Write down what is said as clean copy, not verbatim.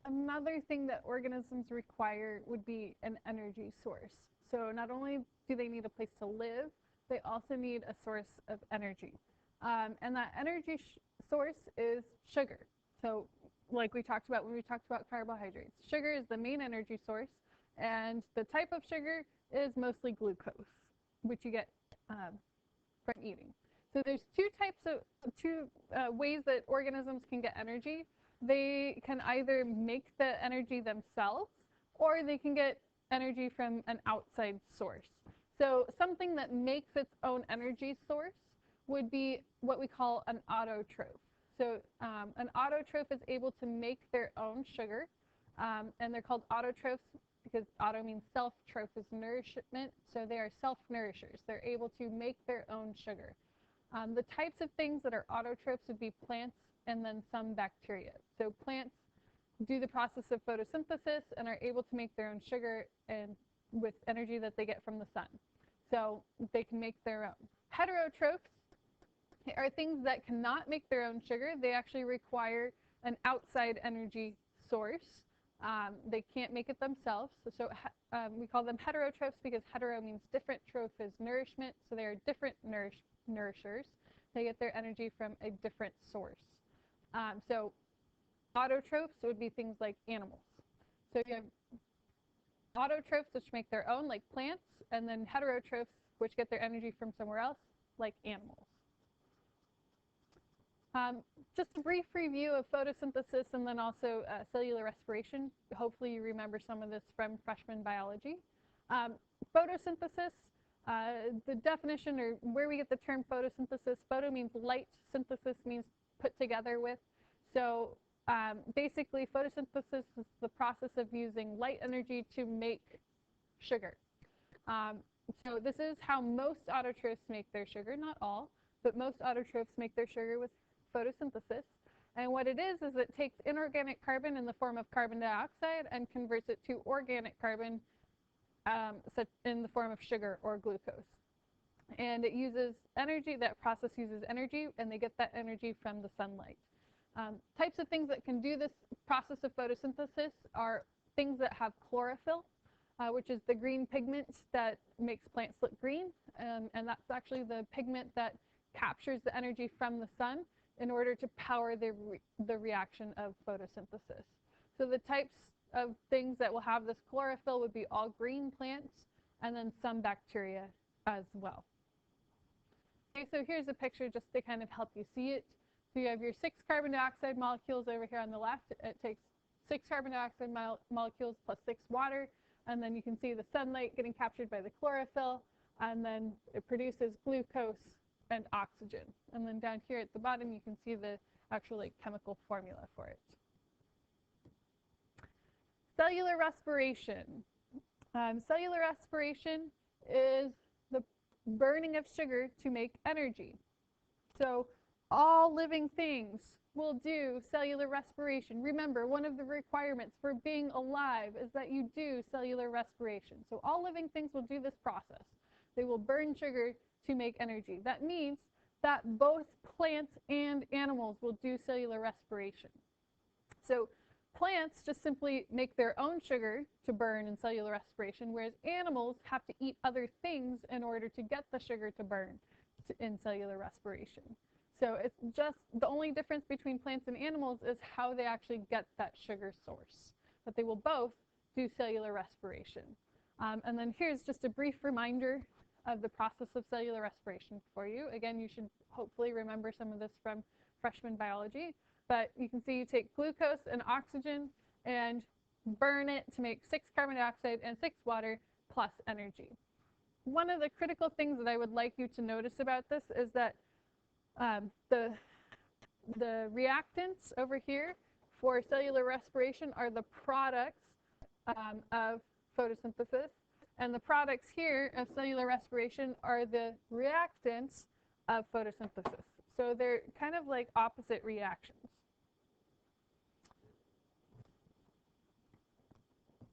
Another thing that organisms require would be an energy source. So not only do they need a place to live, they also need a source of energy. And that energy source is sugar. So like we talked about when we talked about carbohydrates, sugar is the main energy source, and the type of sugar is mostly glucose, which you get from eating. So there's two ways that organisms can get energy. They can either make the energy themselves, or they can get energy from an outside source. So something that makes its own energy source would be what we call an autotroph. So an autotroph is able to make their own sugar, and they're called autotrophs because auto means self, troph is nourishment, so they are self-nourishers. They're able to make their own sugar. The types of things that are autotrophs would be plants and then some bacteria. So plants do the process of photosynthesis and are able to make their own sugar and with energy that they get from the sun. So they can make their own. Heterotrophs are things that cannot make their own sugar. They actually require an outside energy source. They can't make it themselves. So we call them heterotrophs because hetero means different, troph is nourishment. So they are different nourishers. They get their energy from a different source. So autotrophs would be things like animals. So you have autotrophs, which make their own, like plants, and then heterotrophs, which get their energy from somewhere else, like animals. Just a brief review of photosynthesis and then also cellular respiration. Hopefully you remember some of this from freshman biology. Photosynthesis, the definition or where we get the term photosynthesis, photo means light, synthesis means put together with. So basically photosynthesis is the process of using light energy to make sugar. So this is how most autotrophs make their sugar, not all, but most autotrophs make their sugar with photosynthesis. And what it is it takes inorganic carbon in the form of carbon dioxide and converts it to organic carbon in the form of sugar or glucose. And it uses energy, that process uses energy, and they get that energy from the sunlight. Types of things that can do this process of photosynthesis are things that have chlorophyll, which is the green pigment that makes plants look green. And that's actually the pigment that captures the energy from the sun in order to power the reaction of photosynthesis. So the types of things that will have this chlorophyll would be all green plants and then some bacteria as well. Okay, so here's a picture just to kind of help you see it. So you have your 6 carbon dioxide molecules over here on the left. It takes 6 carbon dioxide molecules plus 6 water, and then you can see the sunlight getting captured by the chlorophyll, and then it produces glucose and oxygen. And then down here at the bottom, you can see the actual chemical formula for it. Cellular respiration. Cellular respiration is the burning of sugar to make energy. So all living things will do cellular respiration. Remember, one of the requirements for being alive is that you do cellular respiration. So all living things will do this process. They will burn sugar to make energy. That means that both plants and animals will do cellular respiration. So plants just simply make their own sugar to burn in cellular respiration, whereas animals have to eat other things in order to get the sugar to burn in cellular respiration. So it's just the only difference between plants and animals is how they actually get that sugar source. But they will both do cellular respiration. And then here's just a brief reminder of the process of cellular respiration for you. Again, you should hopefully remember some of this from freshman biology. But you can see you take glucose and oxygen and burn it to make 6 carbon dioxide and 6 water plus energy. One of the critical things that I would like you to notice about this is that the reactants over here for cellular respiration are the products of photosynthesis, and the products here of cellular respiration are the reactants of photosynthesis. So they're kind of like opposite reactions.